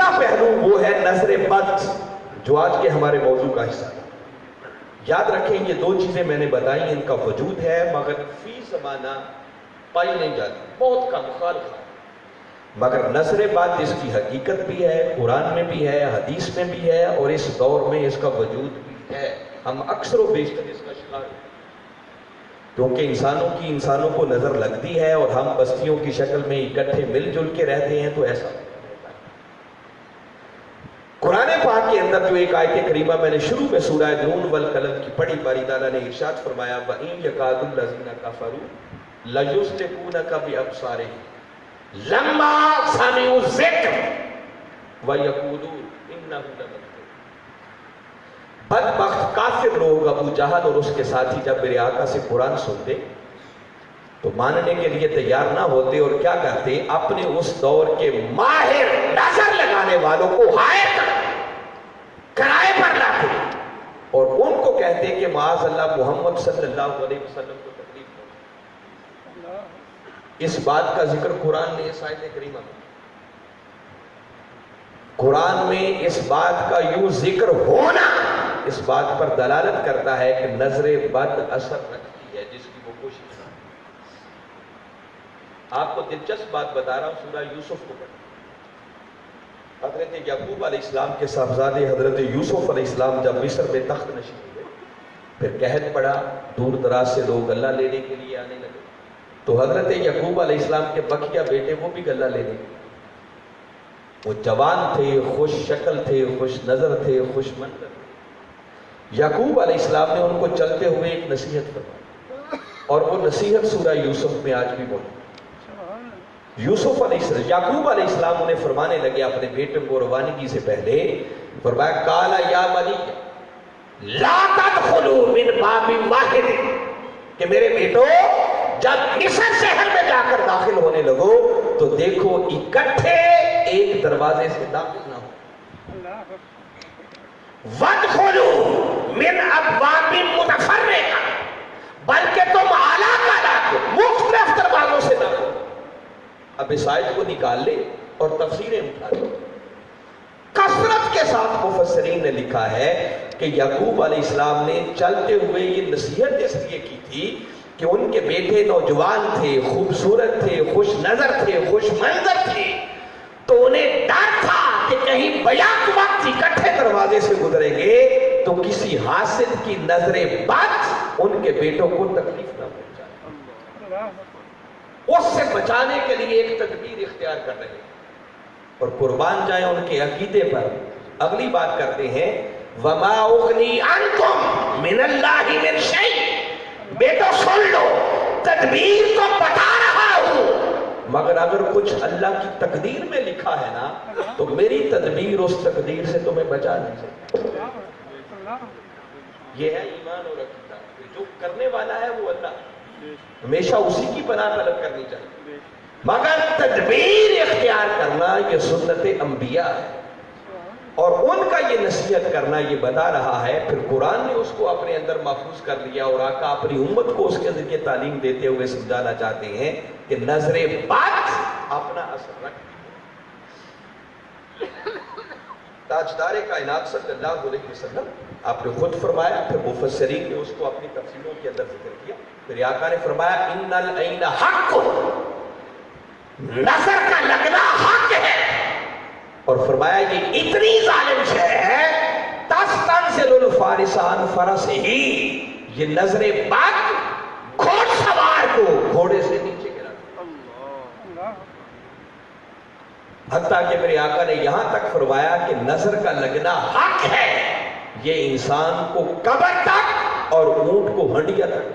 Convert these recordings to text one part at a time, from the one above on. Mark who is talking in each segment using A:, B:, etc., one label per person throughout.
A: دوسرا پہلو وہ ہے نظر بد، جو آج کے ہمارے موضوع کا حصہ ہے۔ یاد رکھیں یہ دو چیزیں میں نے بتائی، ان کا وجود ہے مگر فی زمانہ پائی نہیں جاتی، بہت کم خالص، مگر نظر بد اس کی حقیقت بھی ہے، قرآن میں بھی ہے، حدیث میں بھی ہے، اور اس دور میں اس کا وجود بھی ہے۔ ہم اکثر و بیشتر اس کا شکار ہیں، کیونکہ انسانوں کو نظر لگتی ہے، اور ہم بستیوں کی شکل میں اکٹھے مل جل کے رہتے ہیں، تو ایسا ہوتا ہے۔ قرآن پاک کے اندر جو ایک آیت کریمہ میں نے شروع میں سورہ نون والقلم کی پڑھی، باری تعالیٰ نے ارشاد فرمایا وَإِن يَكَادُ الَّذِينَ كَفَرُوا لَيُزْلِقُونَكَ بِأَبْصَارِهِمْ لَمَّا سَمِعُوا الذِّكْرَ وَيَقُولُونَ إِنَّهُ لَمَجْنُونٌ۔ بدبخت کافر لوگ ابو جہل اور اس کے ساتھی جب میرے آقا سے قرآن سنتے تو ماننے کے لیے تیار نہ ہوتے، اور کیا کرتے؟ اپنے اس دور کے ماہر نظر لگانے والوں کو ہائر کرائے پر لاتے اور ان کو کہتے کہ معاذ اللہ محمد صلی اللہ علیہ وسلم کو تکلیف ہو۔ اس بات کا ذکر قرآن نے اس آیت کریمہ میں، قرآن میں اس بات کا یوں ذکر ہونا اس بات پر دلالت کرتا ہے کہ نظر بد اثر رکھتی ہے، جس کی وہ کوشش۔ آپ کو دلچسپ بات بتا رہا ہوں، سورہ یوسف کو پڑھیں۔ حضرت یعقوب علیہ السلام کے صاحبزادے حضرت یوسف علیہ السلام جب مصر میں تخت نشین ہوئے، پھر قحط پڑا، دور دراز سے لوگ غلہ لینے کے لیے آنے لگے، تو حضرت یعقوب علیہ السلام کے بقیہ بیٹے وہ بھی غلہ لینے لگے۔ وہ جوان تھے، خوش شکل تھے، خوش نظر تھے، خوش منظر تھے۔ یعقوب علیہ السلام نے ان کو چلتے ہوئے ایک نصیحت فرمائی، اور وہ نصیحت سورہ یوسف میں آج بھی موجود ہے۔ یوسف علیہ السلام، یعقوب علیہ السلام انہیں فرمانے لگے اپنے بیٹے کو روانگی سے پہلے، فرمایا قال یا بنی لا تدخلوا من باب واحد، کہ میرے بیٹو جب مصر شہر میں جا کر داخل ہونے لگو تو دیکھو اکٹھے ایک دروازے سے داخل نہ ہو، وَادْخُلُوا مِنْ أَبْوَابٍ مُتَفَرِّقَةٍ، بلکہ تم اعلیٰ کالات مختلف دروازوں سے داخل ہو۔ اب اس آیت کو نکال لے اور تفسیریں اٹھا لے۔ کثرت کے ساتھ مفسرین نے لکھا ہے کہ یعقوب علیہ السلام نے چلتے ہوئے یہ نصیحت اس لیے کی تھی کہ ان کے بیٹے نوجوان تھے، خوبصورت تھے، خوش نظر تھے، خوش منظر تھے، تو انہیں ڈر تھا کہ کہیں بیک وقت اکٹھے دروازے سے گزریں گے تو کسی حاسد کی نظر بد ان کے بیٹوں کو تکلیف نہ پہنچائے۔ اس سے بچانے کے لیے ایک تدبیر اختیار کر رہے ہیں، اور قربان جائیں ان کے عقیدے پر۔ اگلی بات کرتے ہیں وَمَا أُغْنِي عَنْكُمْ مِنَ اللَّهِ مِنْ شَيْءٍ، بیٹو سن لو، تدبیر تو بتا رہا ہوں، مگر اگر کچھ اللہ کی تقدیر میں لکھا ہے نا تو میری تدبیر اس تقدیر سے تمہیں بچا نہیں سکتی۔ یہ ہے ایمان اور عقیدہ، جو کرنے والا ہے وہ اللہ، ہمیشہ اسی کی پناہ طلب کرنی چاہیے، مگر تدبیر اختیار کرنا یہ سنت انبیاء ہے، اور ان کا یہ نصیحت کرنا یہ بتا رہا ہے۔ پھر قرآن نے اس کو اپنے اندر محفوظ کر لیا، اور آقا اپنی امت کو اس کے ذریعے تعلیم دیتے ہوئے سمجھانا چاہتے ہیں کہ نظر بد اپنا اثر رکھتی ہے۔ تاجدار کائنات صلی اللہ علیہ وسلم آپ نے خود فرمایا، پھر مفسرین نے اس کو اپنی تفسیروں کے اندر ذکر کیا، پھر آقا نے فرمایا ان العین حق، نظر کا لگنا حق ہے، اور فرمایا یہ اتنی ظالم شے ہے تستنزل الفارس عن فرسہ، یہ نظر بد گھوڑ سوار کو گھوڑے سے نیچے گرا، حتیٰ کہ میرے آقا نے یہاں تک فرمایا کہ نظر کا لگنا حق ہے، یہ انسان کو قبر تک اور اونٹ کو ہنڈیا تک۔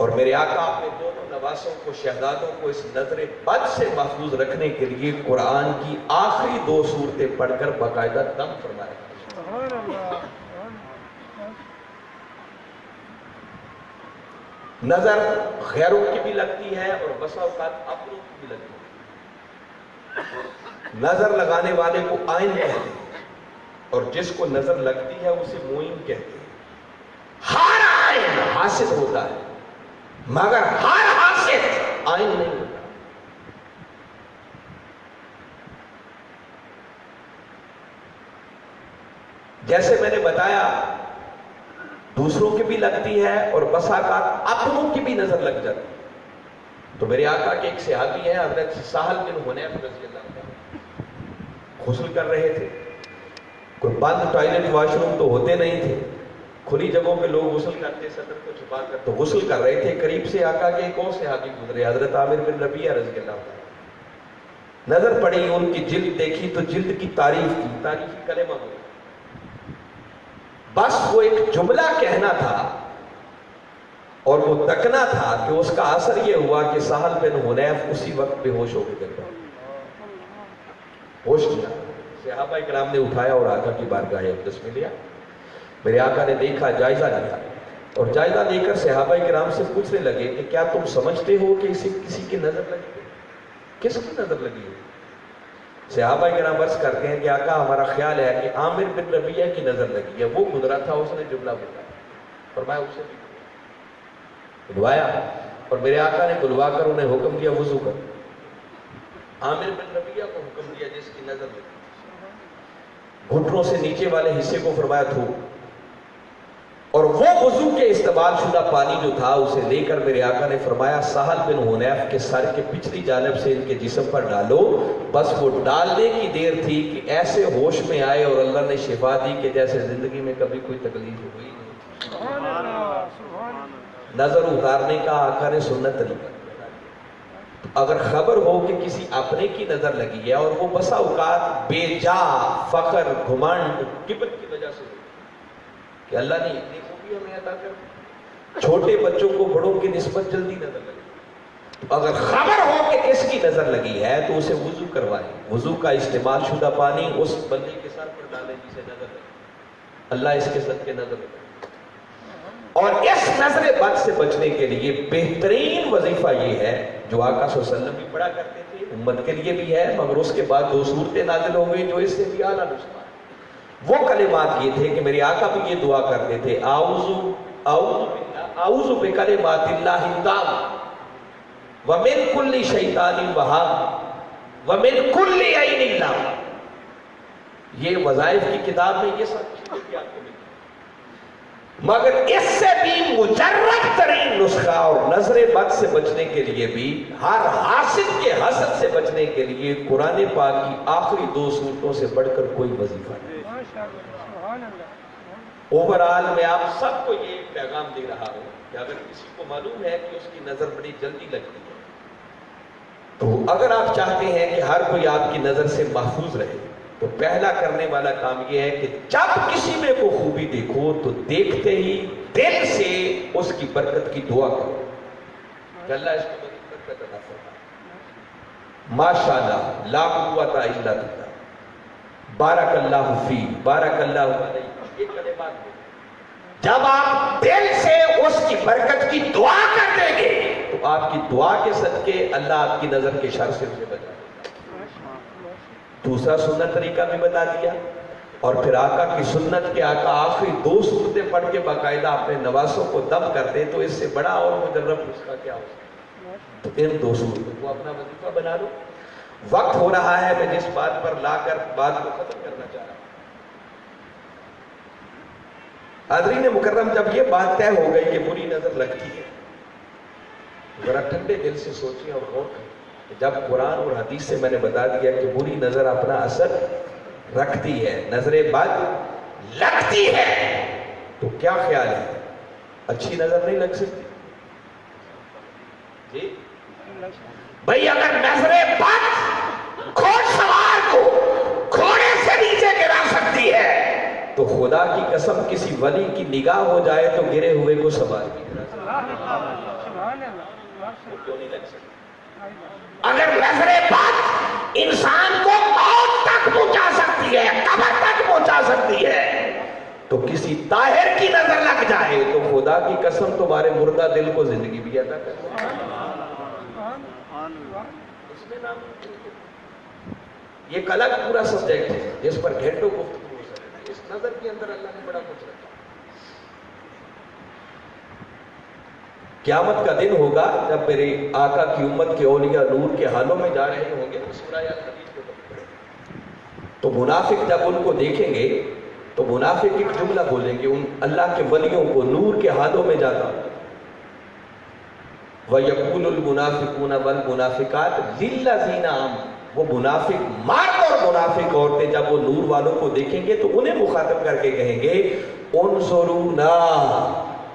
A: اور میرے آقا اپنے دونوں نواسوں کو، شہزادوں کو اس نظر بد سے محفوظ رکھنے کے لیے قرآن کی آخری 2 سورتیں پڑھ کر باقاعدہ دم فرمایا۔ نظر غیروں کی بھی لگتی ہے اور بسا اوقات اپنوں کی بھی لگتی ہے۔ نظر لگانے والے کو عین کہتے ہیں، اور جس کو نظر لگتی ہے اسے معین کہتے ہیں۔ ہر عین حاسد ہوتا ہے، مگر ہر حاسد عین نہیں ہوتا۔ جیسے میں نے بتایا دوسروں کی بھی لگتی ہے اور بس اوقات اپنوں کی بھی نظر لگ جاتی ہے. تو میرے آقا کے ایک صحابی ہیں حضرت سہل بن حنیف رضی اللہ عنہ، غسل کر رہے تھے. کوئی بند ٹوائلٹ واش روم تو ہوتے نہیں تھے، کھلی جگہوں پہ لوگ غسل کرتے صدر کو چھپا کر. تو غسل کر رہے تھے، قریب سے آقا کے ایک اور صحابی گزرے حضرت عامر بن ربیعہ رضی اللہ عنہ. نظر پڑی، ان کی جلد دیکھی تو جلد کی تعریفی کلمہ ہوئی. بس وہ ایک جملہ کہنا تھا اور وہ تکنا تھا کہ اس کا اثر یہ ہوا کہ سہل بن حنیف اسی وقت بے ہوش ہو کے گر گئے. ہوش کیا، صحابہ کرام نے اٹھایا اور آقا کی بارگاہ اقدس میں لیا. میرے آقا نے دیکھا، جائزہ لیا، اور جائزہ لے کر صحابہ کرام سے پوچھنے لگے کہ کیا تم سمجھتے ہو کہ اسے کسی کی نظر لگی ہے؟ کس کی نظر لگی ہے؟ صحابہ کرام عرض کرتے ہیں کہ آقا ہمارا خیال ہے کہ عامر بن ربیعہ کی نظر لگی ہے، وہ گزرا تھا، اس نے جملہ بتایا. فرمایا اسے بھی بلوایا اور میرے آقا نے بلوا کر انہیں حکم دیا وضو کر. عامر بن ربیعہ کو حکم دیا جس کی نظر لگی، گھٹنوں سے نیچے والے حصے کو فرمایا تھو، اور وہ وضو کے استعمال شدہ پانی جو تھا اسے لے کر میرے آقا نے فرمایا سہل بن حنیف کے سر کے پچھلی جانب سے ان کے جسم پر ڈالو. بس وہ ڈالنے کی دیر تھی کہ ایسے ہوش میں آئے اور اللہ نے شفا دی کہ جیسے زندگی میں کبھی کوئی تکلیف ہوئی نہیں. نظر اتارنے کا آقا نے سنت طریقہ. اگر خبر ہو کہ کسی اپنے کی نظر لگی ہے اور وہ بسا اوقات بے جا فخر گھمنڈ کبر کی وجہ سے کہ اللہ نے اتنی خوبی ہمیں عطا کر، چھوٹے بچوں کو بڑوں کی نسبت جلدی نظر لگی. اگر خبر ہو کہ کس کی نظر لگی ہے تو اسے وضو کروائے. وضو کا استعمال شدہ پانی اس بندے کے سر پر ڈالے جسے نظر لگی، اللہ اس کے صدقے نظر لگے. اور اس نظر بد سے بچنے کے لیے بہترین وظیفہ یہ ہے جو آقا صلی اللہ علیہ وسلم بھی پڑھا کرتے تھے، امت کے لیے بھی ہے، مگر اس کے بعد 2 صورتیں نازل ہو گئی جو اس سے بھی اعلیٰ نسخہ ہے. وہ کلمات یہ تھے کہ میرے آقا بھی یہ دعا کرتے تھے اعوذ بکلمات اللہ التامات ومن کل شیطان وہام ومن کل عین لام. یہ وظائف کی کتاب میں یہ سب چیزیں بھی آپ کو ملتی، مگر اس سے بھی مجرد ترین نسخہ اور نظر بد سے بچنے کے لیے بھی، ہر حاسد کے حسد سے بچنے کے لیے قرآن پاک کی آخری 2 سورتوں سے بڑھ کر کوئی وظیفہ نہیں. اوورآل میں آپ سب کو یہ پیغام دے رہا ہوں کہ اگر کسی کو معلوم ہے کہ اس کی نظر بڑی جلدی لگتی ہے، تو اگر آپ چاہتے ہیں کہ ہر کوئی آپ کی نظر سے محفوظ رہے، تو پہلا کرنے والا کام یہ ہے کہ جب کسی میں کو خوبی دیکھو تو دیکھتے ہی دل سے اس کی برکت کی دعا کرو کہ اللہ اس کو برکت عطا فرمائے. ماشاءاللہ لا قوت الا باللہ، بارک اللہ فی، بارک اللہ علیہ. یہ کلمات جب آپ دل سے اس کی برکت کی دعا کر دیں گے تو آپ کی دعا کے صدقے اللہ آپ کی نظر کے شر سے بچا دے. دوسرا سنت طریقہ بھی بتا دیا، اور پھر آقا کی سنت کے آقا آخری 2 سورتیں پڑھ کے باقاعدہ اپنے نواسوں کو دم کرتے، تو اس سے بڑا اور مجرب نسخہ کیا ہو سکتا ہے. تو ان 2 سورتوں کو اپنا وظیفہ بنا لو. وقت ہو رہا ہے، میں جس بات پر لا کر بات کو ختم کرنا چاہ رہا ہوں. حاضرین مکرم، جب یہ بات طے ہو گئی کہ بری نظر لگتی ہے، ذرا ٹھنڈے دل سے سوچیں اور غور کریں کہ جب قرآن اور حدیث سے میں نے بتا دیا کہ بری نظر اپنا اثر رکھتی ہے، نظر بد لگتی ہے، تو کیا خیال ہے اچھی نظر نہیں لگ سکتی؟ جی بھئی، اگر نظر بد گھوڑ سوار کو گھوڑے سے نیچے گرا سکتی ہے تو خدا کی قسم کسی ولی کی نگاہ ہو جائے تو گرے ہوئے کو سوار بھی گرا کیوں نہیں لگ سکتی؟ اگر نظر بد انسان کو موت تک پہنچا سکتی ہے، قبر تک پہنچا سکتی ہے، تو کسی طاہر کی نظر لگ جائے تو خدا کی قسم تمہارے مردہ دل کو زندگی بھی عطا کر دے. یہ ایک الگ پورا سبجیکٹ ہے جس پر گھنٹوں گفتگو ہو سکتا ہے. اس نظر کے اندر اللہ نے بڑا کچھ رکھا. قیامت کا دن ہوگا جب میرے آقا کی امت کے اولیاء نور کے حالوں میں جا رہے ہوں گے، سورہ الحدید کو پڑھیں، تو منافق جب ان کو دیکھیں گے تو منافق ایک جملہ بولیں گے ان اللہ کے ولیوں کو نور کے ہاتھوں میں جاتا وَيَقُولُ الْمُنَافِقُونَ وَالْمُنَافِقَاتُ لِلَّذِينَ آمَنُوا، وہ منافق مرد اور منافق عورتیں جب وہ نور والوں کو دیکھیں گے تو انہیں مخاطب کر کے کہیں گے انظرونا،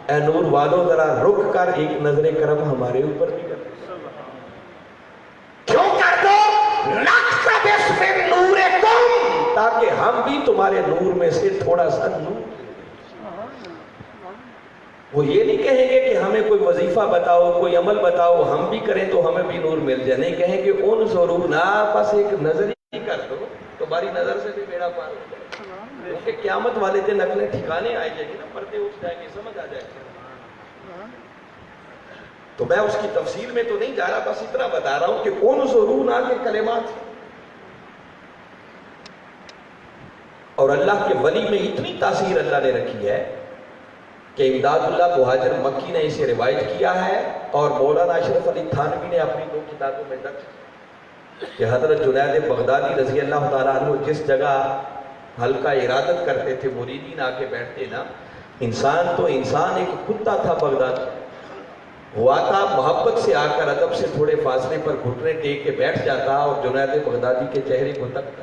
A: اے نور والوں ذرا رک کر ایک نظر کرم ہمارے اوپر بھی کر دو۔ کیوں کر دو؟ نقتبس من نورکم، تاکہ ہم بھی تمہارے نور میں سے تھوڑا سا نور۔ وہ یہ نہیں کہیں گے کہ ہمیں کوئی وظیفہ بتاؤ، کوئی عمل بتاؤ، ہم بھی کریں تو ہمیں بھی نور مل جائے، نہیں کہیں گے انظرونا، بس ایک نظر ہی کر دو، تمہاری نظر سے بھی بیڑا پار ہو جائے، کیونکہ قیامت والے دن عقلیں ٹھکانے آ جائیں گی نا، پردے اٹھ جائیں گے، سمجھ آ جائے گا۔ تو میں اس کی تفصیل میں تو نہیں جا رہا، بس اتنا بتا رہا ہوں کہ انظرونا کے کلمات، اور اللہ کے ولی میں اتنی تاثیر اللہ نے رکھی ہے کہ امداد اللہ مہاجر مکی نے اسے روایت کیا ہے، اور مولانا اشرف علی تھانوی نے اپنی 2 کتابوں میں درج کیا کہ حضرت جنید بغدادی رضی اللہ تعالیٰ عنہ جس جگہ حلقہ ارادت کرتے تھے، مریدین آ کے بیٹھتے نا، انسان تو انسان ایک کتا تھا بغداد، وہ آتا محبت سے آ کر ادب سے تھوڑے فاصلے پر گھٹنے ٹیک کے بیٹھ جاتا اور جنید بغدادی کے چہرے کو تکتا،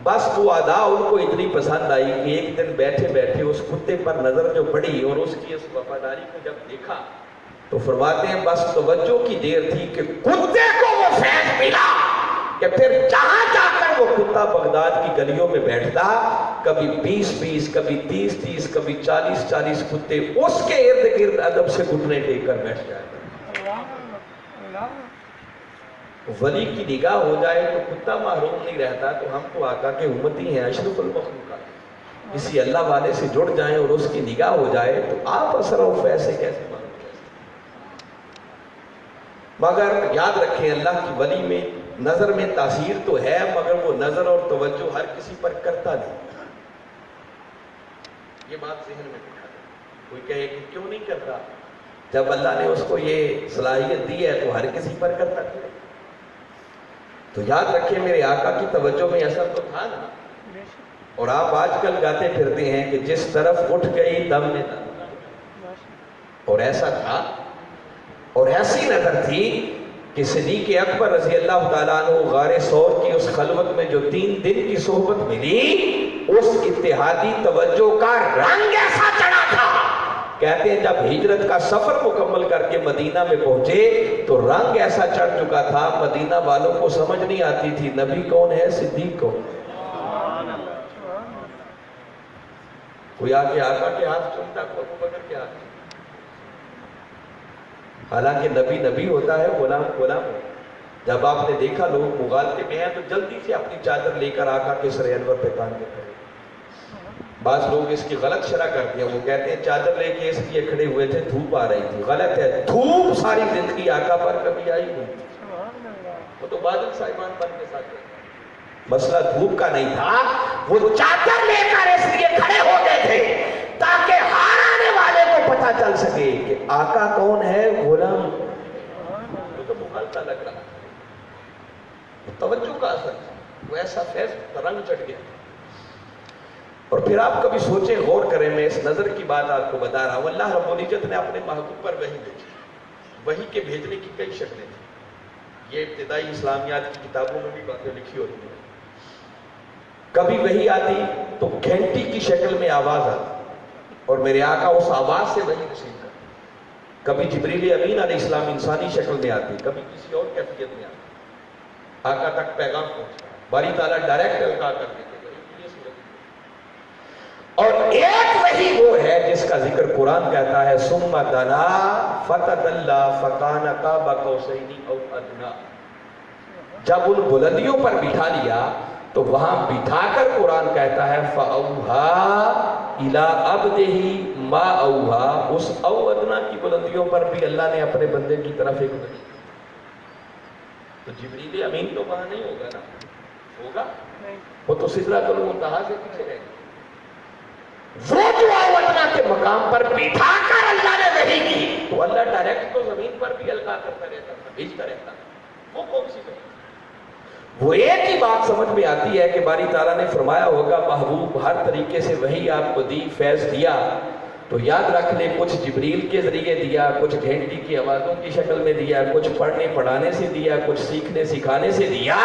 A: بس وہ ادا ان کو اتنی پسند آئی کہ ایک دن بیٹھے بیٹھے اس کتے پر نظر جو پڑی اور اس کی اس وفاداری کو جب دیکھا تو فرماتے ہیں بس توجہ کی دیر تھی کہ کتے کو وہ فیض ملا کہ پھر جہاں جا کر وہ کتا بغداد کی گلیوں میں بیٹھتا، کبھی 20 کبھی 30 کبھی 40 کتے اس کے ارد گرد ادب سے گھٹنے ٹیک کر بیٹھ جاتے۔ ولی کی نگاہ ہو جائے تو کتا محروم نہیں رہتا، تو ہم تو آقا کے امتی ہیں، اشرف المخلوقات، کسی اللہ والے سے جڑ جائیں اور اس کی نگاہ ہو جائے تو آپ اثر و فیض سے کیسے معلوم؟ مگر یاد رکھیں اللہ کی ولی میں نظر میں تاثیر تو ہے، مگر وہ نظر اور توجہ ہر کسی پر کرتا نہیں، یہ بات ذہن میں بٹھا دیں۔ کوئی کہے کہ کیوں نہیں کرتا؟ جب اللہ نے اس کو یہ صلاحیت دی ہے تو ہر کسی پر کرتا ہے۔ تو یاد رکھیں میرے آقا کی توجہ میں اثر تو تھا نا، اور آپ آج کل گاتے پھرتے ہیں کہ جس طرف اٹھ گئی دم نے دم، اور ایسا تھا اور ایسی نظر تھی کہ صدیق اکبر رضی اللہ تعالیٰ عنہ غار ثور کی اس خلوت میں جو 3 دن کی صحبت ملی، اس اتحادی توجہ کا رنگ ایسا چڑھا تھا، کہتے ہیں جب ہجرت کا سفر مکمل کر کے مدینہ میں پہنچے تو رنگ ایسا چڑھ چکا تھا، مدینہ والوں کو سمجھ نہیں آتی تھی نبی کون ہے، صدیق کون۔ کوئی آگے آقا کے ہاتھ چومتا، کوئی ابو بکر کے ہاتھ، حالانکہ نبی نبی ہوتا ہے، غلام غلام ہوتا ہے۔ جب آپ نے دیکھا لوگ مغالطے میں ہیں تو جلدی سے اپنی چادر لے کر آقا کے سر انور پہ تان کے کھڑے۔ بعض لوگ اس کی غلط شرح کرتے ہیں، وہ کہتے ہیں چادر لے کے اس لیے کھڑے ہوئے تھے دھوپ آ رہی تھی، غلط ہے، دھوپ ساری زندگی آقا پر کبھی آئی نہیں، وہ تو بادل صاحبان بن کے ساتھ رہے۔ مسئلہ دھوپ کا نہیں تھا، وہ چادر لے کر اس لیے کھڑے ہو گئے تھے تاکہ ہار آنے والے کو پتہ چل سکے کہ آقا کون ہے، غلام۔ وہ تو مغالطہ لگ رہا، توجہ کا اثر تھا، وہ ایسا فیض رنگ چڑھ گیا۔ اور پھر آپ کبھی سوچیں، غور کریں، میں اس نظر کی بات آپ کو بتا رہا ہوں، اللہ رب العزت نے اپنے محبوب پر وحی بھیجی، وحی کے بھیجنے کی کئی شکلیں تھیں، یہ ابتدائی اسلامیات کی کتابوں میں بھی باتیں لکھی ہوتی ہیں۔ کبھی وحی آتی تو گھنٹی کی شکل میں آواز آتی اور میرے آقا اس آواز سے وحی نصیب کرتے۔ کبھی جبریل امین علیہ السلام انسانی شکل میں آتی، کبھی کسی اور کیفیت میں آتی، آقا تک پیغام پہنچتا، باری تعالیٰ ڈائریکٹ القاء کر دیتے۔ اور ایک وحی وہ ہے جس کا ذکر قرآن کہتا ہے ثم دنا فتدلی فکان قاب قوسین او ادنی، جب ان بلندیوں پر بٹھا لیا تو وہاں بٹھا کر قرآن کہتا ہے فَأَوْحَا إِلَىٰ عَبْدِهِ مَا أَوْحَا، اس او ادنا کی بلندیوں پر بھی اللہ نے اپنے بندے کی طرف ایک وحی۔ تو جبریل امین تو وہاں نہیں ہوگا نا، ہوگا وہ تو سدرۃ المنتہا سے پیچھے رہے گا۔ وہ جو اوتنا کے مقام پر بٹھا کر اللہ نے وحی کی تو اللہ ڈائریکٹ تو زمین پر بھی القاء کرتا رہتا تھا، بھیجتا رہتا تھا، وہ کون سی وحی؟ وہ ایک ہی بات سمجھ میں آتی ہے کہ باری تعالیٰ نے فرمایا ہوگا محبوب ہر طریقے سے وہی آپ کو دی، فیض دیا، تو یاد رکھ لے کچھ جبریل کے ذریعے دیا، کچھ گھنٹی کی آوازوں کی شکل میں دیا، کچھ پڑھنے پڑھانے سے دیا، کچھ سیکھنے سکھانے سے دیا،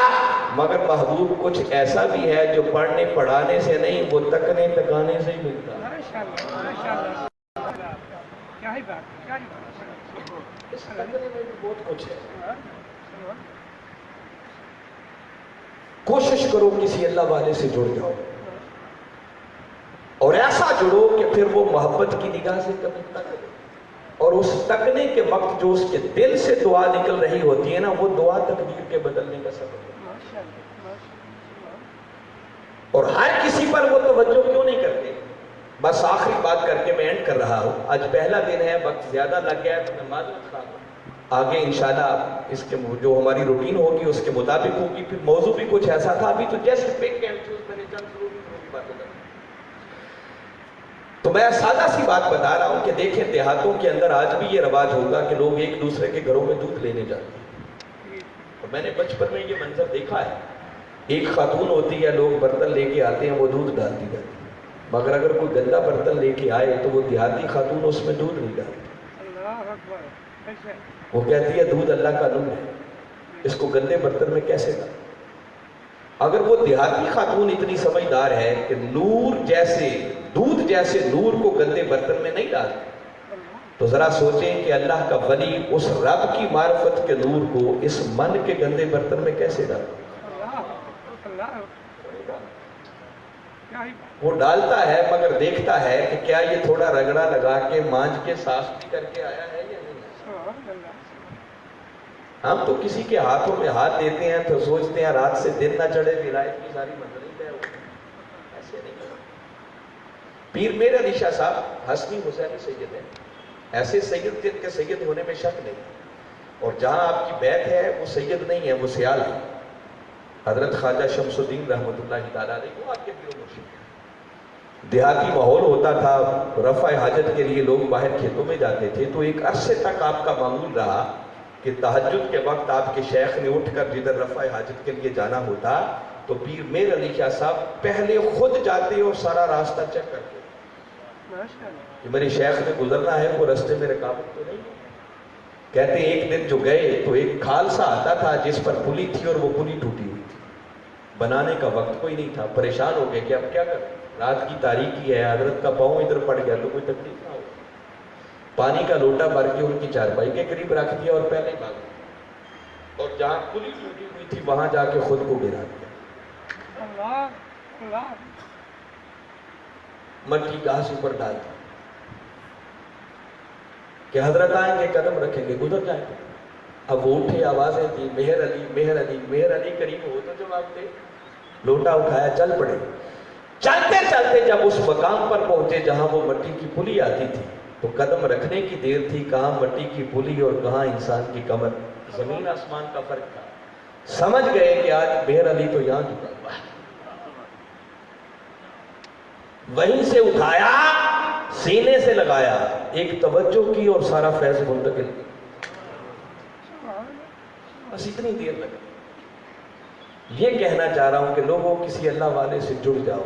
A: مگر محبوب کچھ ایسا بھی ہے جو پڑھنے پڑھانے سے نہیں، وہ تکنے تکانے سے ہی ملتا ہے۔ اس تکنے میں بھی بہت کچھ ہے۔ کوشش کرو کسی اللہ والے سے جڑ جاؤ، اور ایسا جڑو کہ پھر وہ محبت کی نگاہ سے کبھی تک، اور اس تکنے کے وقت جو اس کے دل سے دعا نکل رہی ہوتی ہے نا، وہ دعا تقدیر کے بدلنے کا سبب ہے۔ اور ہر کسی پر وہ توجہ کیوں نہیں کرتے؟ بس آخری بات کر کے میں اینڈ کر رہا ہوں، آج پہلا دن ہے، وقت زیادہ لگ گیا ہے تو میں معذرت خواہ ہوں۔ آگے انشاءاللہ اس کے جو ہماری روٹین ہوگی اس کے مطابق ہوگی۔ پھر موضوع بھی کچھ ایسا تھا، ابھی تو جسٹ پک اینڈ چوز میں نے چند ضروری باتیں کریں۔ تو میں سادہ سی بات بتا رہا ہوں کہ دیکھیں دیہاتوں کے اندر آج بھی یہ رواج ہوگا کہ لوگ ایک دوسرے کے گھروں میں دودھ لینے جاتے ہیں، اور میں نے بچپن میں یہ منظر دیکھا ہے، ایک خاتون ہوتی ہے، لوگ برتن لے کے آتے ہیں، وہ دودھ ڈالتی جاتی ہے، مگر اگر کوئی گندا برتن لے کے آئے تو وہ دیہاتی خاتون اس میں دودھ نہیں ڈالتی، وہ کہتی ہے دودھ اللہ کا نور ہے، اس کو گندے برتن میں کیسے ڈالیں؟ اگر وہ دیہاتی خاتون اتنی سمجھدار ہے کہ نور جیسے دودھ جیسے نور کو گندے برتن میں نہیں ڈالتے، تو ذرا سوچیں کہ اللہ کا ولی اس رب کی معرفت کے نور کو اس من کے گندے برتن میں کیسے ڈالتا؟ وہ ڈالتا ہے مگر دیکھتا ہے کہ کیا یہ تھوڑا رگڑا لگا کے مانج کے صاف بھی کر کے آیا ہے یا نہیں۔ ہم تو کسی کے ہاتھوں میں ہاتھ دیتے ہیں تو سوچتے ہیں رات سے دن نہ چڑھے، ولایت کی ساری منزلیں طے ہو گئی۔ ایسے نہیں۔ پیر میر علی شاہ صاحب حسنی حسینی سید ہیں، ایسے سید جن کے سید ہونے میں شک نہیں، اور جہاں آپ کی بیعت ہے وہ سید نہیں ہے، وہ سیال ہے۔ حضرت خواجہ شمس الدین رحمۃ اللہ تعالیٰ علیہ وہ آپ کے پیر و مرشد ہیں۔ دیہاتی ماحول ہوتا تھا، رفع حاجت کے لیے لوگ باہر کھیتوں میں جاتے تھے، تو ایک عرصے تک آپ کا معمول رہا کہ تہجد کے وقت آپ کے شیخ نے اٹھ کر جدھر رفع حاجت کے لیے جانا ہوتا تو پیر میر علی شاہ صاحب پہلے خود جاتے اور سارا راستہ چیک کرتے کہ میرے شیخ نے گزرنا ہے، وہ رستے میں رکاوٹ تو نہیں۔ کہتے ایک دن جو گئے تو ایک کھال سا آتا تھا جس پر پلی تھی، اور وہ پلی ٹوٹی ہوئی تھی، بنانے کا وقت کوئی نہیں تھا۔ پریشان ہو گئے کہ اب کیا کریں، رات کی تاریکی ہے، حضرت کا پاؤں ادھر پڑ گیا تو کوئی تکلیف نہ ہو۔ پانی کا لوٹا بھر کے ان کی چارپائی کے قریب رکھ دیا اور پہلے بھاگ گئے، اور جہاں پلی ٹوٹی ہوئی تھی وہاں جا کے خود کو گرا دیا، مٹی گھاس اوپر ڈال دی کہ حضرت آئیں گے قدم رکھیں گے گزر جائیں گے۔ اب وہ اٹھے، آوازیں دی مہر علی مہر علی مہر علی، قریب ہو تو جواب دے۔ لوٹا اٹھایا، چل پڑے۔ چلتے چلتے جب اس مقام پر پہنچے جہاں وہ مٹی کی پلی آتی تھی تو قدم رکھنے کی دیر تھی، کہاں مٹی کی پلی اور کہاں انسان کی کمر، زمین آسمان کا فرق تھا۔ سمجھ گئے کہ آج مہر علی تو یہاں جھکا ہوا ہے۔ وہیں سے اٹھایا، سینے سے لگایا، ایک توجہ کی اور سارا فیض منتقل کیا۔ بس اتنی دیر لگی۔ یہ کہنا چاہ رہا ہوں کہ لوگوں کسی اللہ والے سے جڑ جاؤ،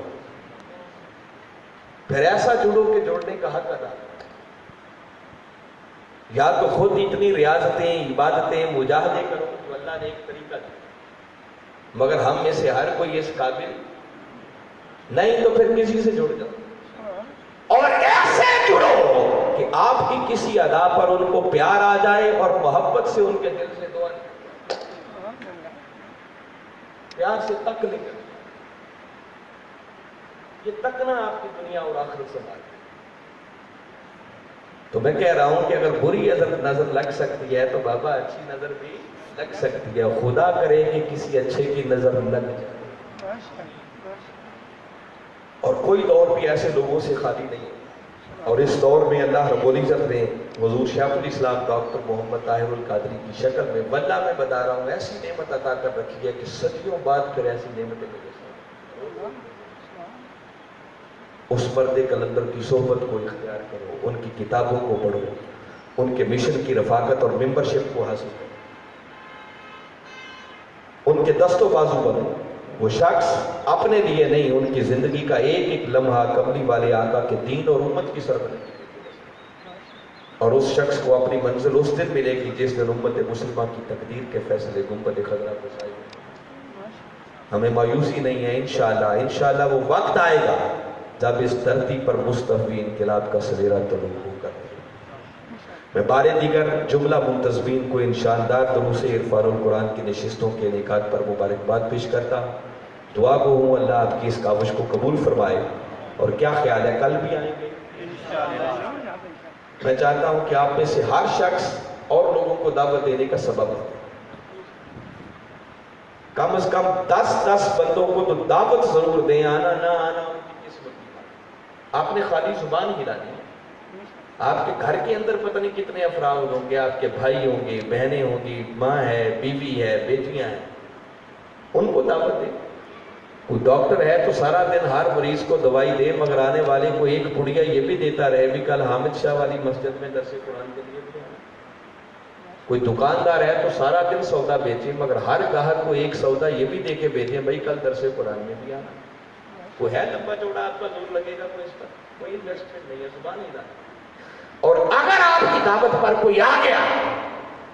A: پھر ایسا جڑو کہ جوڑنے کا حق ادا کرو۔ یا تو خود اتنی ریاضتیں عبادتیں مجاہدے کرو جو اللہ نے ایک طریقہ دیا، مگر ہم میں سے ہر کوئی اس قابل نہیں، تو پھر کسی سے جڑ جاؤ، اور ایسے جڑو کہ آپ کی کسی ادا پر ان کو پیار آ جائے اور محبت سے ان کے دل سے دعا نکلے۔ پیار سے تک نکلے، یہ تکنا آپ کی دنیا اور آخرت سے بات ہے۔ تو میں کہہ رہا ہوں کہ اگر بری نظر لگ سکتی ہے تو بابا اچھی نظر بھی لگ سکتی ہے، خدا کرے کہ کسی اچھے کی نظر لگ جائے۔ اور کوئی دور بھی ایسے لوگوں سے خالی نہیں ہے، اور اس دور میں اللہ رب العزت نے حضور شیخ الاسلام ڈاکٹر محمد طاہر القادری کی شکل میں، واللہ میں بتا رہا ہوں، ایسی نعمت عطا کر رکھی ہے کہ صدیوں بعد پھر ایسی نعمتیں ملے۔ اس مرد کلندر کی صحبت کو اختیار کرو، ان کی کتابوں کو پڑھو، ان کے مشن کی رفاقت اور ممبرشپ کو حاصل کرو، ان ان کے دست و بازو بنے. وہ شخص اپنے لیے نہیں، ان کی زندگی کا ایک ایک لمحہ کملی والے آقا کے دین اور امت کی سربراہی، اور اس شخص کو اپنی منزل اس دن ملے گی جس دن امت مسلمہ کی تقدیر کے فیصلے گنبد خضرا کو سائے. ہمیں مایوسی نہیں ہے، انشاءاللہ وہ وقت آئے گا جب اس دھرتی پر مستوی انقلاب کا سویرا طلوع ہوگا. میں بارے دیگر جملہ منتظمین کو ان شاندار دروس عرفان القرآن کی نشستوں کے انعقاد پر مبارکباد پیش کرتا ہوں. دعا گو ہوں اللہ آپ کی اس کاوش کو قبول فرمائے. اور کیا خیال ہے، کل بھی آئیں گے؟ میں چاہتا ہوں کہ آپ میں سے ہر شخص اور لوگوں کو دعوت دینے کا سبب ہے. کم از کم 10 بندوں کو تو دعوت ضرور دیں. آنا نہ آنا ان کی قسمت کی بات. آپ نے خالی زبان ہلانی ہے. آپ کے گھر کے اندر پتہ نہیں کتنے افراد ہوں گے، آپ کے بھائی ہوں گے، بہنیں ہوں گی، ماں ہے، بیوی ہے، بیٹیاں ہیں، ان کو دعوت دیں. کوئی ڈاکٹر ہے تو سارا دن ہر مریض کو دوائی دے، مگر آنے والے کو ایک پڑیا یہ بھی دیتا رہے بھی کل حامد شاہ والی مسجد میں درس قرآن کے لیے بھی آنا. کوئی دکاندار ہے تو سارا دن سودا بیچے، مگر ہر گاہک کو ایک سودا یہ بھی دے کے بیچے بھائی کل درس قرآن میں بھی آنا. کوئی ہے لمبا چوڑا آپ کا زور لگے گا کوئی اس پر؟ کوئی انویسٹمنٹ نہیں ہے، زبان ہی نہ. اور اگر آپ کی دعوت پر کوئی آ گیا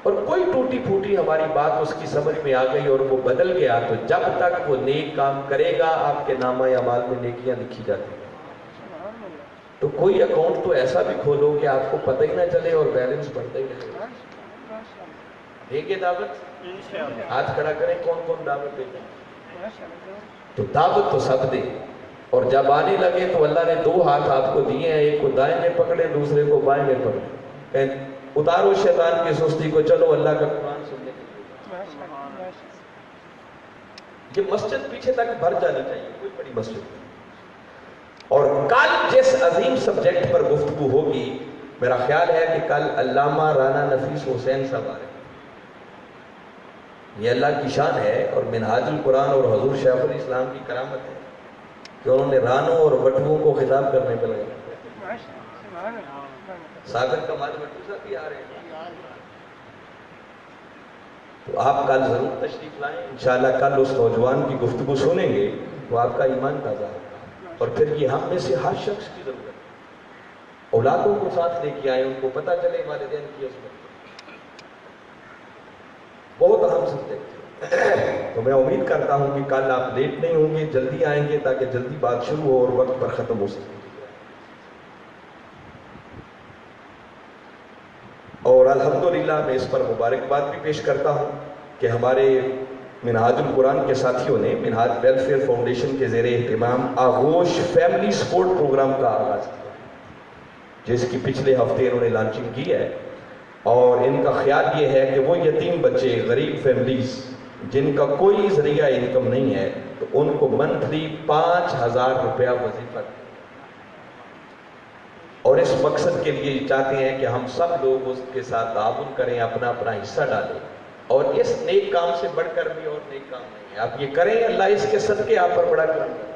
A: اور کوئی ٹوٹی پھوٹی ہماری بات اس کی سمجھ میں آ گئی اور وہ بدل گیا، تو جب تک وہ نیک کام کرے گا آپ کے نامہ اعمال میں نیکیاں لکھی جاتی ہیں. تو کوئی اکاؤنٹ تو ایسا بھی کھولو کہ آپ کو پتہ ہی نہ چلے اور بیلنس بڑھتا ہی رہے. دیں گے دعوت؟ ہاتھ کھڑا کریں کون کون دعوت دے گا. تو دعوت تو سب دیں، اور جب آنے لگے تو اللہ نے 2 ہاتھ آپ کو دیے ہیں، ایک کو دائیں میں پکڑیں، دوسرے کو بائیں میں پکڑیں. اتارو شیطان کی سستی کو، چلو اللہ کا قرآن سننے کے لیے. یہ مسجد پیچھے تک بھر جانی چاہیے، کوئی بڑی مسجد نہیں. اور کل جس عظیم سبجیکٹ پر گفتگو ہوگی، میرا خیال ہے کہ کل علامہ رانا نفیس حسین صاحب آ رہے ہیں. یہ اللہ کی شان ہے اور منہاج القرآن اور حضور شیخ الاسلام کی کرامت ہے کہ انہوں نے رانوں اور وٹوؤں کو خطاب کرنے پہ لگا. ساگر کمال وٹو صاحب بھی آ رہے ہیں. تو آپ کل ضرور تشریف لائیں. انشاءاللہ کل اس نوجوان کی گفتگو سنیں گے تو آپ کا ایمان تازہ ہوگا. اور پھر یہ ہم میں سے ہر شخص کی ضرورت ہے. اولادوں کو ساتھ لے کے آئیں، ان کو پتہ چلے والدین کی عظمت. بہت اہم سبجیکٹ ہے. تو میں امید کرتا ہوں کہ کل آپ لیٹ نہیں ہوں گے، جلدی آئیں گے تاکہ جلدی بات شروع ہو اور وقت پر ختم ہو سکے. اور الحمدللہ میں اس پر مبارکباد بھی پیش کرتا ہوں کہ ہمارے منہاج القرآن کے ساتھیوں نے منہاج ویلفیئر فاؤنڈیشن کے زیر اہتمام آغوش فیملی سپورٹ پروگرام کا آغاز کیا، جس کی پچھلے ہفتے انہوں نے لانچنگ کی ہے. اور ان کا خیال یہ ہے کہ وہ یتیم بچے، غریب فیملیز جن کا کوئی ذریعہ انکم نہیں ہے، تو ان کو منتھلی 5,000 روپیہ وظیفہ دیں. اور اس مقصد کے لیے چاہتے ہیں کہ ہم سب لوگ اس کے ساتھ تعاون کریں، اپنا اپنا حصہ ڈالیں. اور اس نیک کام سے بڑھ کر بھی اور نیک کام نہیں ہے. آپ یہ کریں، اللہ اس کے صدقے آپ پر بڑا کرم کرے.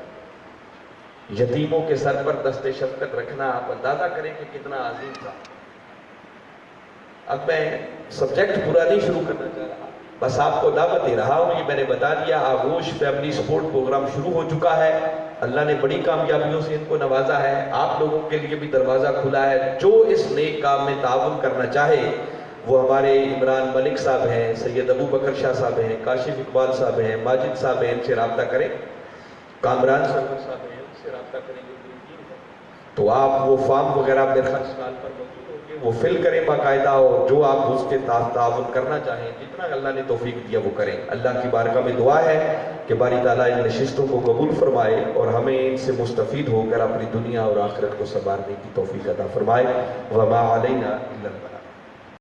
A: یتیموں کے سر پر دست شفقت رکھنا، آپ اندازہ کریں کہ کتنا عظیم تھا. اب میں سبجیکٹ پورا نہیں شروع کرنا چاہ رہا، بس آپ کو دعوت دے رہا ہوں. یہ میں نے بتا دیا آغوش فیملی سپورٹ پروگرام شروع ہو چکا ہے. اللہ نے بڑی کامیابیوں سے ان کو نوازا ہے. آپ لوگوں کے لیے بھی دروازہ کھلا ہے. جو اس نیک کام میں تعاون کرنا چاہے وہ ہمارے عمران ملک صاحب ہیں، سید ابو بکر شاہ صاحب ہیں، کاشف اقبال صاحب ہیں، ماجد صاحب ہیں، ان سے رابطہ کریں. کامران سرور صاحب ہیں، ان سے رابطہ کریں گے. تو آپ وہ فارم وغیرہ میرے خیال سال پر موجود ہوں گے، وہ فل کریں باقاعدہ، اور جو آپ اس کے تعاون کرنا چاہیں، جتنا اللہ نے توفیق دیا وہ کریں. اللہ کی بارگاہ میں دعا ہے کہ باری تعالیٰ ان نشستوں کو قبول فرمائے اور ہمیں ان سے مستفید ہو کر اپنی دنیا اور آخرت کو سنوارنے کی توفیق عطا فرمائے. وما علینا الا البلاغ.